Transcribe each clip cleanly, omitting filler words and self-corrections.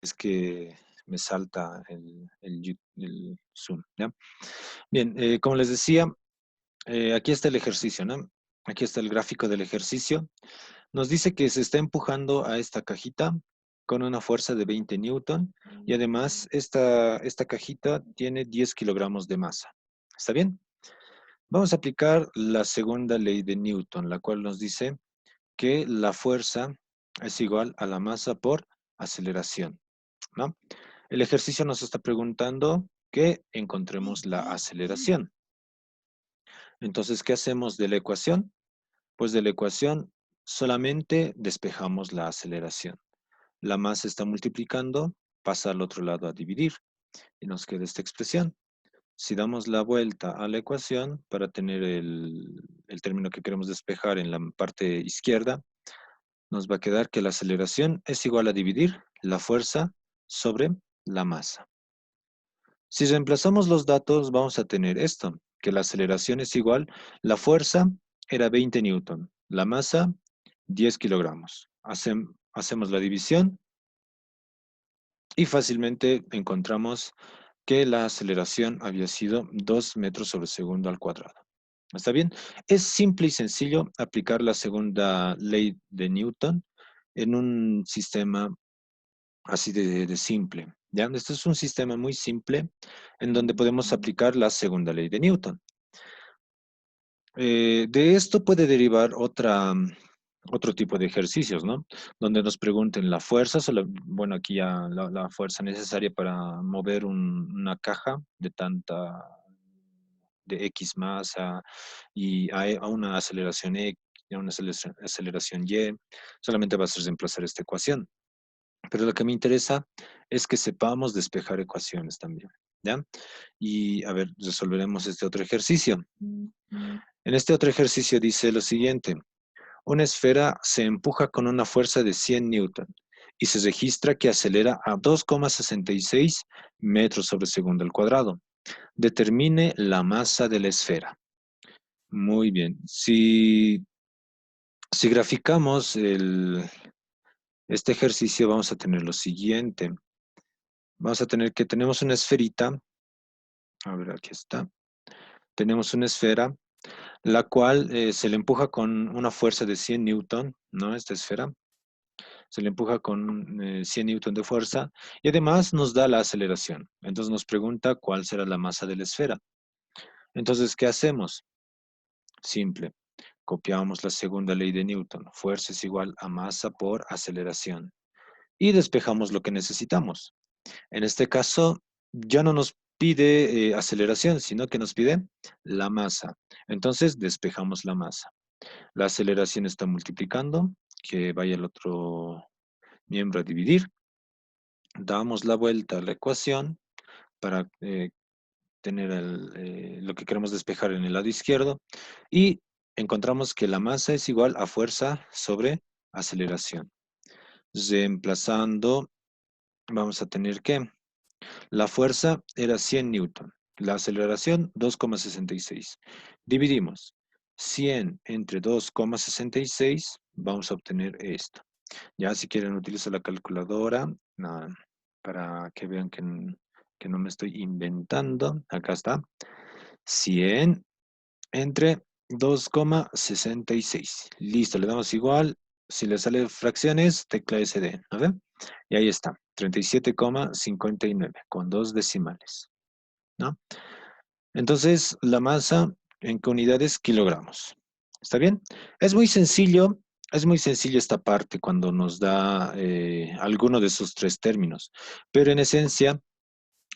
es que me salta el Zoom, ¿ya? Bien, como les decía, aquí está el ejercicio, ¿no? Aquí está el gráfico del ejercicio. Nos dice que se está empujando a esta cajita con una fuerza de 20 newton y además esta cajita tiene 10 kilogramos de masa. ¿Está bien? Vamos a aplicar la segunda ley de Newton, la cual nos dice que la fuerza es igual a la masa por aceleración, ¿no? El ejercicio nos está preguntando que encontremos la aceleración. Entonces, ¿qué hacemos de la ecuación? Pues de la ecuación solamente despejamos la aceleración. La masa está multiplicando, pasa al otro lado a dividir y nos queda esta expresión. Si damos la vuelta a la ecuación para tener el término que queremos despejar en la parte izquierda, nos va a quedar que la aceleración es igual a dividir la fuerza sobre la masa. Si reemplazamos los datos, vamos a tener esto, que la aceleración es igual, la fuerza era 20 newton, la masa 10 kilogramos. Hacemos la división y fácilmente encontramos que la aceleración había sido 2 metros sobre segundo al cuadrado. ¿Está bien? Es simple y sencillo aplicar la segunda ley de Newton en un sistema así de simple. ¿Ya? Este es un sistema muy simple en donde podemos aplicar la segunda ley de Newton. De esto puede derivar otro tipo de ejercicios, ¿no? Donde nos pregunten la fuerza, bueno, aquí ya la fuerza necesaria para mover una caja de de X masa y a una aceleración X, a una aceleración Y, solamente va a ser reemplazar esta ecuación. Pero lo que me interesa es que sepamos despejar ecuaciones también, ¿ya? Y a ver, resolveremos este otro ejercicio. En este otro ejercicio dice lo siguiente. Una esfera se empuja con una fuerza de 100 newton y se registra que acelera a 2,66 metros sobre segundo al cuadrado. Determine la masa de la esfera. Muy bien. Si graficamos este ejercicio, vamos a tener lo siguiente. Vamos a tener que tenemos una esferita. A ver, aquí está. Tenemos una esfera, la cual se le empuja con una fuerza de 100 newton, ¿no? Esta esfera. Se le empuja con 100 newton de fuerza y además nos da la aceleración. Entonces nos pregunta cuál será la masa de la esfera. Entonces, ¿qué hacemos? Simple. Copiamos la segunda ley de Newton. Fuerza es igual a masa por aceleración. Y despejamos lo que necesitamos. En este caso, ya no nos pide aceleración, sino que nos pide la masa. Entonces, despejamos la masa. La aceleración está multiplicando, que vaya el otro miembro a dividir. Damos la vuelta a la ecuación para tener lo que queremos despejar en el lado izquierdo y encontramos que la masa es igual a fuerza sobre aceleración. Reemplazando, vamos a tener que la fuerza era 100 newton, la aceleración 2,66. Dividimos 100 entre 2,66, vamos a obtener esto. Ya si quieren utilizo la calculadora para que vean que no me estoy inventando. Acá está. 100 entre 2,66. Listo, le damos igual. Si le sale fracciones, tecla SD. ¿No ven? Y ahí está. 37,59 con dos decimales. ¿No? Entonces, la masa en qué unidades kilogramos. ¿Está bien? Es muy sencillo. Es muy sencillo esta parte cuando nos da alguno de esos tres términos. Pero en esencia,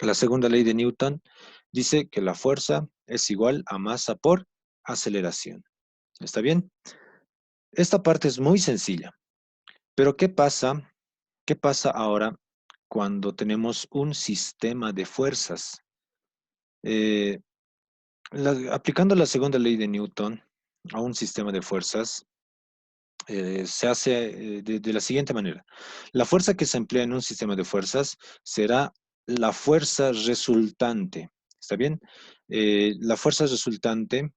la segunda ley de Newton dice que la fuerza es igual a masa por aceleración. ¿Está bien? Esta parte es muy sencilla. Pero ¿qué pasa? ¿Qué pasa ahora cuando tenemos un sistema de fuerzas? Eh, aplicando la segunda ley de Newton a un sistema de fuerzas, se hace de la siguiente manera. La fuerza que se emplea en un sistema de fuerzas será la fuerza resultante. ¿Está bien? La fuerza resultante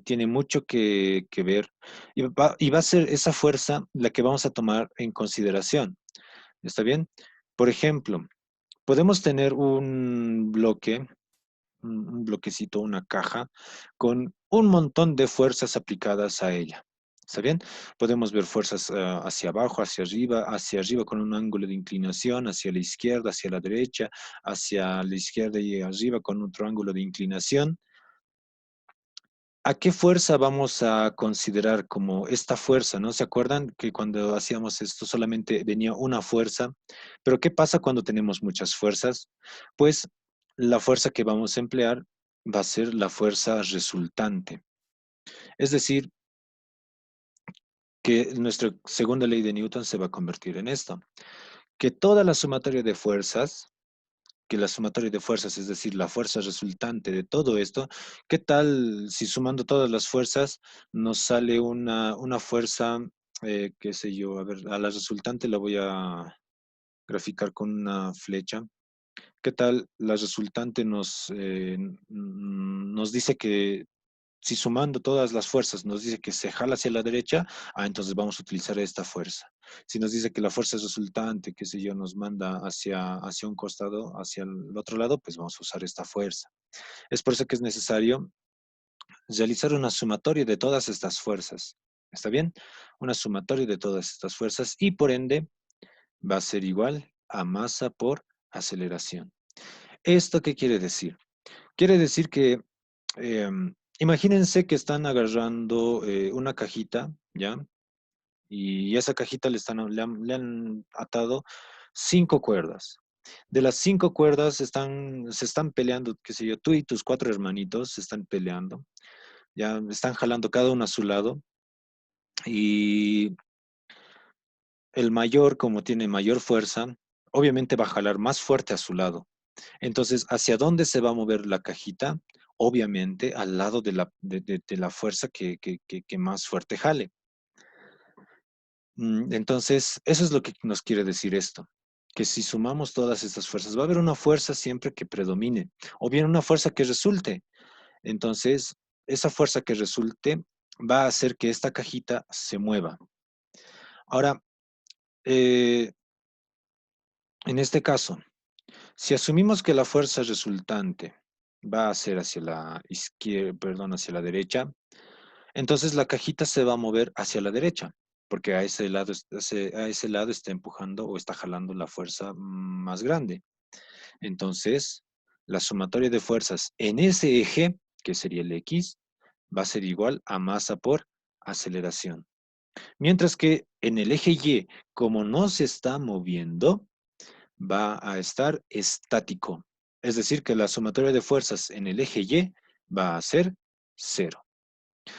tiene mucho que ver y va a ser esa fuerza la que vamos a tomar en consideración. ¿Está bien? Por ejemplo, podemos tener un bloque, un bloquecito, una caja, con un montón de fuerzas aplicadas a ella. ¿Está bien? Podemos ver fuerzas hacia abajo, hacia arriba con un ángulo de inclinación, hacia la izquierda, hacia la derecha, hacia la izquierda y arriba con otro ángulo de inclinación. ¿A qué fuerza vamos a considerar como esta fuerza? ¿No se acuerdan que cuando hacíamos esto solamente venía una fuerza? Pero ¿qué pasa cuando tenemos muchas fuerzas? Pues la fuerza que vamos a emplear va a ser la fuerza resultante. Es decir, que nuestra segunda ley de Newton se va a convertir en esto, que toda la sumatoria de fuerzas, que la sumatoria de fuerzas, es decir, la fuerza resultante de todo esto, ¿qué tal si sumando todas las fuerzas nos sale una fuerza, qué sé yo, a ver, a la resultante la voy a graficar con una flecha? ¿Qué tal la resultante nos dice que si sumando todas las fuerzas nos dice que se jala hacia la derecha, entonces vamos a utilizar esta fuerza. Si nos dice que la fuerza resultante, qué sé yo, nos manda hacia un costado, hacia el otro lado, pues vamos a usar esta fuerza. Es por eso que es necesario realizar una sumatoria de todas estas fuerzas. ¿Está bien? Una sumatoria de todas estas fuerzas y por ende va a ser igual a masa por aceleración. ¿Esto qué quiere decir? Quiere decir que imagínense que están agarrando una cajita, ¿ya? Y esa cajita le han atado 5 cuerdas. De las 5 cuerdas se están peleando, qué sé yo, tú y tus 4 hermanitos se están peleando, ya están jalando cada uno a su lado y el mayor, como tiene mayor fuerza, obviamente va a jalar más fuerte a su lado. Entonces, ¿hacia dónde se va a mover la cajita? Obviamente al lado de la fuerza que más fuerte jale. Entonces, eso es lo que nos quiere decir esto, que si sumamos todas estas fuerzas, va a haber una fuerza siempre que predomine, o bien una fuerza que resulte. Entonces, esa fuerza que resulte va a hacer que esta cajita se mueva. Ahora, eh, en este caso, si asumimos que la fuerza resultante va a ser hacia la izquierda, perdón, hacia la derecha, entonces la cajita se va a mover hacia la derecha, porque a ese lado, a ese lado está empujando o está jalando la fuerza más grande. Entonces, la sumatoria de fuerzas en ese eje, que sería el X, va a ser igual a masa por aceleración. Mientras que en el eje Y, como no se está moviendo, va a estar estático. Es decir, que la sumatoria de fuerzas en el eje Y va a ser cero.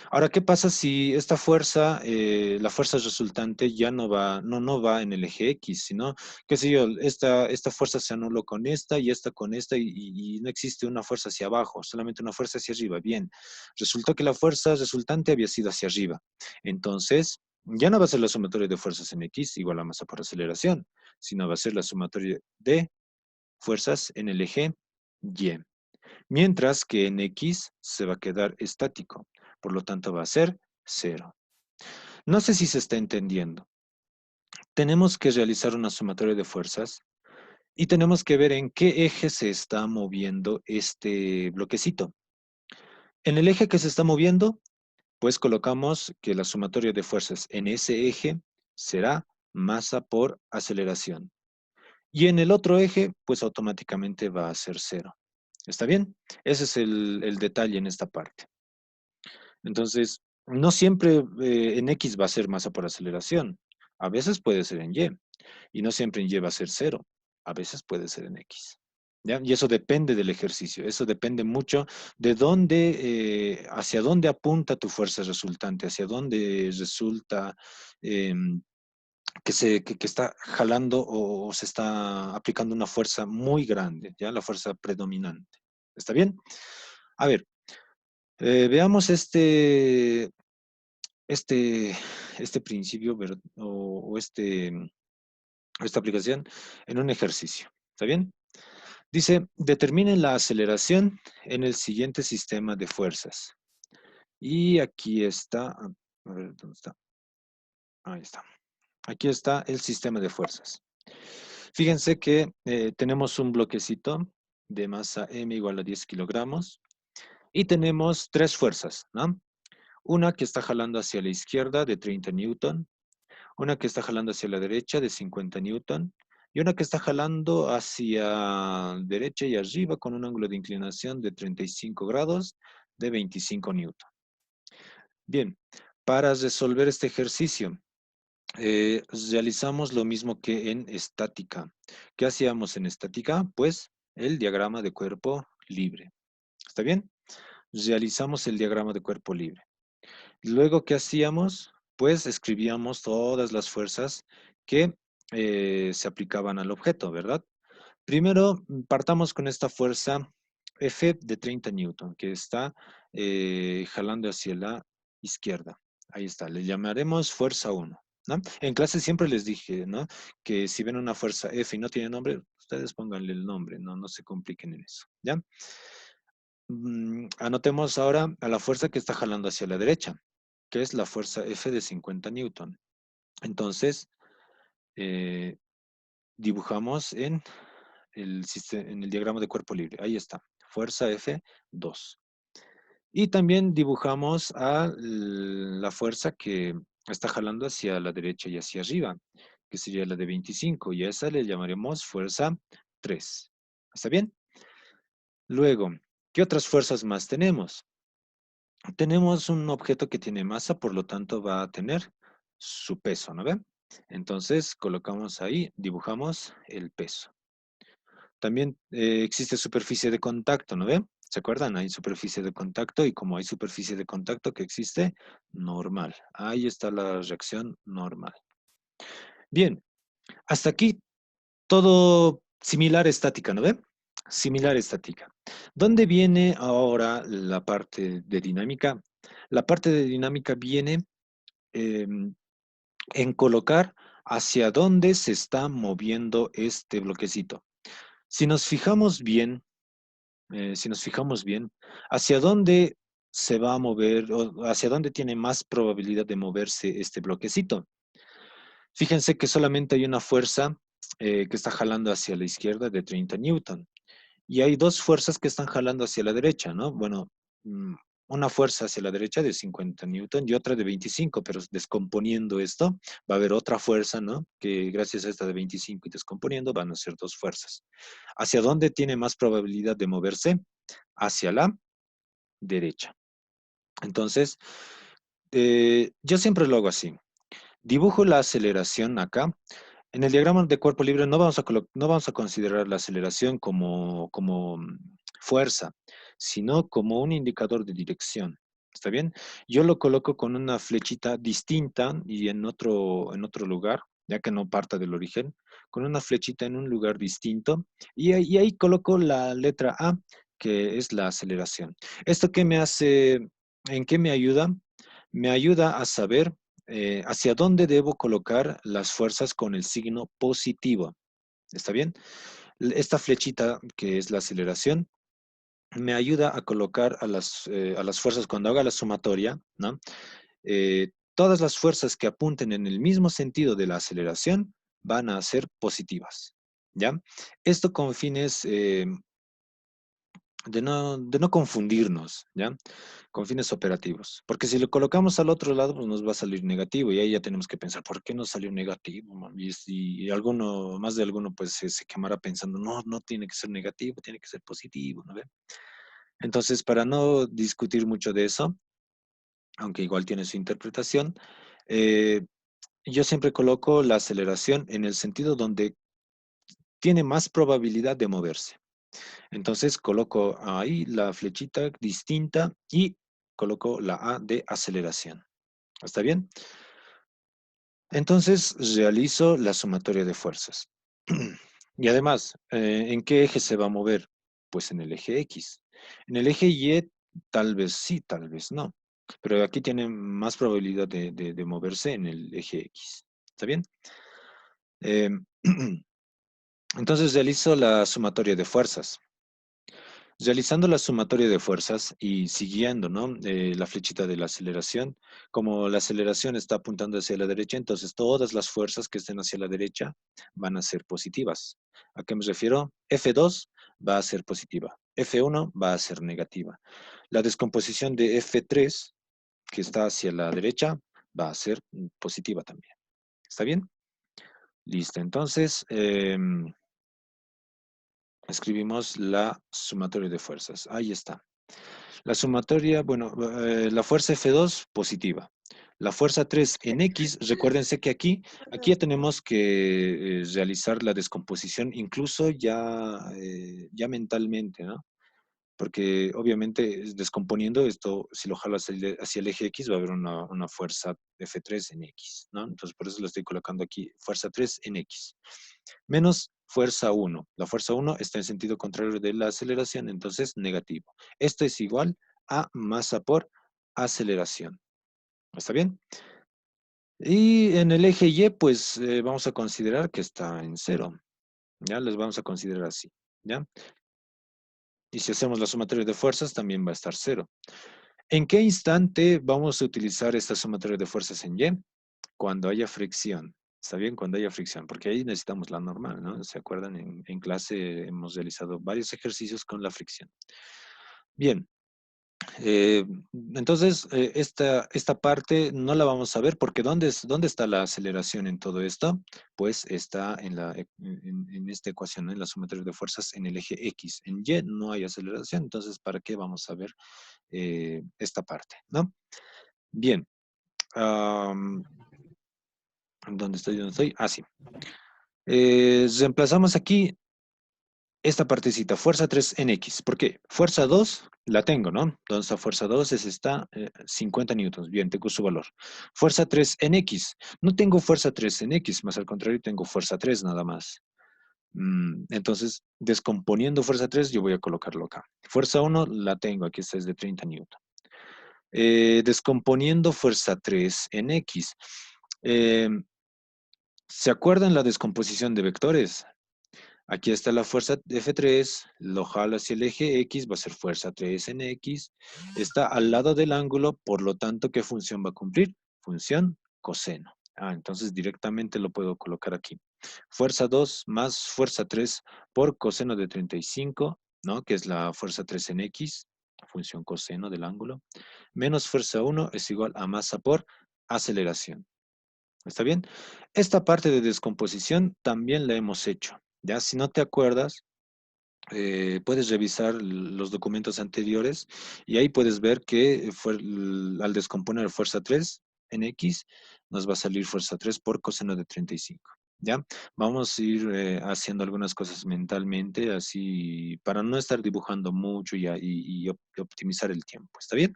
Ahora, ¿qué pasa si esta fuerza, la fuerza resultante ya no va en el eje X, sino, qué sé yo, esta fuerza se anuló con esta y no existe una fuerza hacia abajo, solamente una fuerza hacia arriba? Bien, resultó que la fuerza resultante había sido hacia arriba. Entonces, ya no va a ser la sumatoria de fuerzas en X igual a masa por aceleración, sino va a ser la sumatoria de fuerzas en el eje Y. Mientras que en X se va a quedar estático, por lo tanto va a ser cero. No sé si se está entendiendo. Tenemos que realizar una sumatoria de fuerzas y tenemos que ver en qué eje se está moviendo este bloquecito. En el eje que se está moviendo, pues colocamos que la sumatoria de fuerzas en ese eje será masa por aceleración. Y en el otro eje, pues automáticamente va a ser cero. ¿Está bien? Ese es el detalle en esta parte. Entonces, no siempre en X va a ser masa por aceleración. A veces puede ser en Y. Y no siempre en Y va a ser cero. A veces puede ser en X. ¿Ya? Y eso depende del ejercicio. Eso depende mucho de hacia dónde apunta tu fuerza resultante, hacia dónde resulta que está jalando o se está aplicando una fuerza muy grande, ¿ya? La fuerza predominante. ¿Está bien? A ver, veamos este, este principio esta aplicación en un ejercicio. ¿Está bien? Dice, determine la aceleración en el siguiente sistema de fuerzas. Y aquí está, a ver, ¿dónde está? Ahí está. Aquí está el sistema de fuerzas. Fíjense que tenemos un bloquecito de masa M igual a 10 kilogramos y tenemos tres fuerzas, ¿no? Una que está jalando hacia la izquierda de 30 newton, una que está jalando hacia la derecha de 50 newton y una que está jalando hacia derecha y arriba con un ángulo de inclinación de 35 grados de 25 newton. Bien, para resolver este ejercicio, realizamos lo mismo que en estática. ¿Qué hacíamos en estática? Pues el diagrama de cuerpo libre. ¿Está bien? Realizamos el diagrama de cuerpo libre. Luego, ¿qué hacíamos? Pues escribíamos todas las fuerzas que se aplicaban al objeto, ¿verdad? Primero, partamos con esta fuerza F de 30 newton, que está jalando hacia la izquierda. Ahí está, le llamaremos fuerza 1, ¿no? En clase siempre les dije, ¿no? Que si ven una fuerza F y no tiene nombre, ustedes pónganle el nombre, no se compliquen en eso, ¿ya? Anotemos ahora a la fuerza que está jalando hacia la derecha, que es la fuerza F de 50 newton. Entonces, eh, dibujamos en el diagrama de cuerpo libre. Ahí está, fuerza F2. Y también dibujamos a la fuerza que está jalando hacia la derecha y hacia arriba, que sería la de 25, y a esa le llamaremos fuerza 3. ¿Está bien? Luego, ¿qué otras fuerzas más tenemos? Tenemos un objeto que tiene masa, por lo tanto va a tener su peso, ¿no ven? Entonces, colocamos ahí, dibujamos el peso. También existe superficie de contacto, ¿no ven? ¿Se acuerdan? Hay superficie de contacto y como hay superficie de contacto que existe, normal. Ahí está la reacción normal. Bien, hasta aquí todo similar a estática, ¿no ven? Similar a estática. ¿Dónde viene ahora la parte de dinámica? La parte de dinámica viene en colocar hacia dónde se está moviendo este bloquecito. Si nos fijamos bien, hacia dónde se va a mover o hacia dónde tiene más probabilidad de moverse este bloquecito. Fíjense que solamente hay una fuerza que está jalando hacia la izquierda de 30 newton. Y hay dos fuerzas que están jalando hacia la derecha, ¿no? Bueno, mm, una fuerza hacia la derecha de 50 newton y otra de 25, pero descomponiendo esto, va a haber otra fuerza, ¿no? Que gracias a esta de 25 y descomponiendo van a ser dos fuerzas. ¿Hacia dónde tiene más probabilidad de moverse? Hacia la derecha. Entonces, yo siempre lo hago así. Dibujo la aceleración acá. En el diagrama de cuerpo libre no vamos a considerar la aceleración como fuerza, sino como un indicador de dirección. ¿Está bien? Yo lo coloco con una flechita distinta y en otro lugar, ya que no parta del origen, con una flechita en un lugar distinto y ahí coloco la letra A, que es la aceleración. ¿Esto qué me hace? ¿En qué me ayuda? Me ayuda a saber hacia dónde debo colocar las fuerzas con el signo positivo. ¿Está bien? Esta flechita, que es la aceleración, me ayuda a colocar a las fuerzas cuando haga la sumatoria, ¿no? Todas las fuerzas que apunten en el mismo sentido de la aceleración van a ser positivas, ¿ya? Esto con fines de no confundirnos, ¿ya? Con fines operativos. Porque si lo colocamos al otro lado, pues nos va a salir negativo y ahí ya tenemos que pensar, ¿por qué nos salió negativo? Y más de alguno, pues se quemará pensando, no tiene que ser negativo, tiene que ser positivo, ¿no ve? Entonces, para no discutir mucho de eso, aunque igual tiene su interpretación, eh, yo siempre coloco la aceleración en el sentido donde tiene más probabilidad de moverse. Entonces coloco ahí la flechita distinta y coloco la A de aceleración. ¿Está bien? Entonces realizo la sumatoria de fuerzas. Y además, ¿en qué eje se va a mover? Pues en el eje X. En el eje Y tal vez sí, tal vez no. Pero aquí tiene más probabilidad de moverse en el eje X. ¿Está bien? Eh, entonces realizo la sumatoria de fuerzas. Realizando la sumatoria de fuerzas y siguiendo, ¿no? La flechita de la aceleración, como la aceleración está apuntando hacia la derecha, entonces todas las fuerzas que estén hacia la derecha van a ser positivas. ¿A qué me refiero? F2 va a ser positiva, F1 va a ser negativa. La descomposición de F3, que está hacia la derecha, va a ser positiva también. ¿Está bien? Listo, entonces escribimos la sumatoria de fuerzas. Ahí está. La sumatoria, bueno, la fuerza F2 positiva. La fuerza 3 en X, recuérdense que aquí ya tenemos que realizar la descomposición incluso ya mentalmente, ¿no? Porque obviamente descomponiendo esto, si lo jalo hacia el eje X, va a haber una fuerza F3 en X, ¿no? Entonces por eso lo estoy colocando aquí, fuerza 3 en X. Menos fuerza 1. La fuerza 1 está en sentido contrario de la aceleración, entonces negativo. Esto es igual a masa por aceleración. ¿Está bien? Y en el eje Y, pues vamos a considerar que está en cero. ¿Ya? Les vamos a considerar así. ¿Ya? Y si hacemos la sumatoria de fuerzas, también va a estar cero. ¿En qué instante vamos a utilizar esta sumatoria de fuerzas en Y? Cuando haya fricción. ¿Está bien? Cuando haya fricción, porque ahí necesitamos la normal, ¿no? ¿Se acuerdan? En clase hemos realizado varios ejercicios con la fricción. Bien, eh, entonces esta parte no la vamos a ver porque ¿dónde está la aceleración en todo esto? Pues está en esta ecuación, ¿no? En la sumatoria de fuerzas en el eje X. En Y no hay aceleración, entonces ¿para qué vamos a ver esta parte, ¿no? Bien. ¿Dónde estoy? ¿Dónde estoy? Ah, sí. Reemplazamos aquí esta partecita, fuerza 3 en X. ¿Por qué? Fuerza 2 la tengo, ¿no? Entonces, la fuerza 2 es esta, 50 newtons. Bien, tengo su valor. Fuerza 3 en X. No tengo fuerza 3 en X, más al contrario, tengo fuerza 3 nada más. Entonces, descomponiendo fuerza 3, yo voy a colocarlo acá. Fuerza 1 la tengo, aquí está, es de 30 newtons. Descomponiendo fuerza 3 en X. Eh, ¿Se acuerdan la descomposición de vectores? Aquí está la fuerza F3, lo jalo hacia el eje X, va a ser fuerza 3 en X. Está al lado del ángulo, por lo tanto, ¿qué función va a cumplir? Función coseno. Entonces directamente lo puedo colocar aquí. Fuerza 2 más fuerza 3 por coseno de 35, ¿no? Que es la fuerza 3 en X, función coseno del ángulo, menos fuerza 1 es igual a masa por aceleración. ¿Está bien? Esta parte de descomposición también la hemos hecho. Ya, si no te acuerdas, puedes revisar los documentos anteriores y ahí puedes ver que al descomponer fuerza 3 en X, nos va a salir fuerza 3 por coseno de 35. ¿Ya? Vamos a ir haciendo algunas cosas mentalmente, así para no estar dibujando mucho y optimizar el tiempo. ¿Está bien?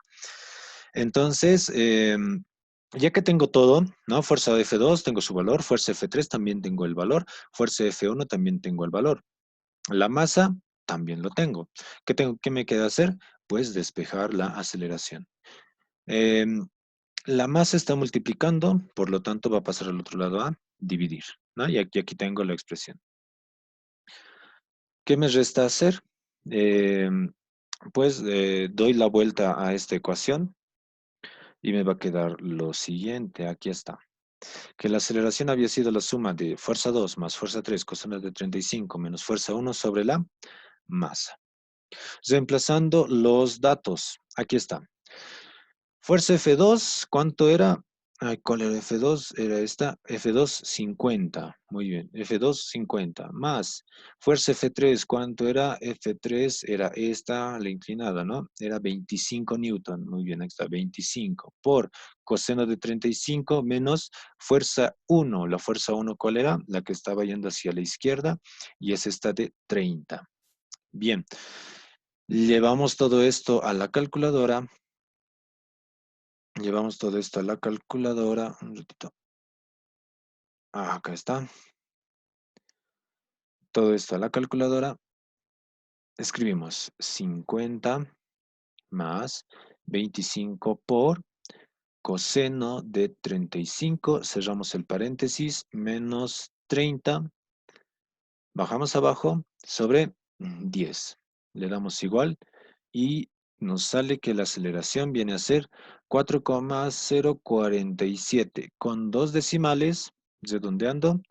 Entonces, ya que tengo todo, ¿no? Fuerza F2 tengo su valor, fuerza F3 también tengo el valor, fuerza F1 también tengo el valor. La masa también lo tengo. ¿Qué me queda hacer? Pues despejar la aceleración. La masa está multiplicando, por lo tanto va a pasar al otro lado a dividir, ¿no? Y aquí tengo la expresión. ¿Qué me resta hacer? Pues doy la vuelta a esta ecuación y me va a quedar lo siguiente. Aquí está. Que la aceleración había sido la suma de fuerza 2 más fuerza 3 coseno de 35 menos fuerza 1 sobre la masa. Reemplazando los datos. Aquí está. Fuerza F2, ¿cuánto era? Ay, ¿cuál era F2? Era esta, F2 50. Muy bien, F2 50. Más fuerza F3, ¿cuánto era? F3 era esta, la inclinada, ¿no? Era 25 newton. Muy bien, aquí está, 25. Por coseno de 35 menos fuerza 1. La fuerza 1, ¿cuál era? La que estaba yendo hacia la izquierda y es esta de 30. Bien, llevamos todo esto a la calculadora. Llevamos todo esto a la calculadora. Un ratito. Acá está. Todo esto a la calculadora. Escribimos 50 más 25 por coseno de 35. Cerramos el paréntesis. Menos 30. Bajamos abajo sobre 10. le damos igual y nos sale que la aceleración viene a ser 4,047 con dos decimales, redondeando,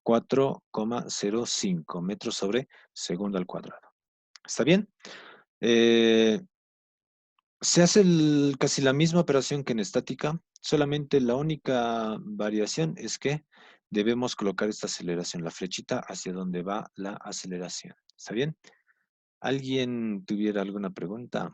4,05 metros sobre segundo al cuadrado. ¿Está bien? Eh, Se hace casi la misma operación que en estática, solamente la única variación es que debemos colocar esta aceleración, la flechita hacia donde va la aceleración. ¿Está bien? ¿Alguien tuviera alguna pregunta?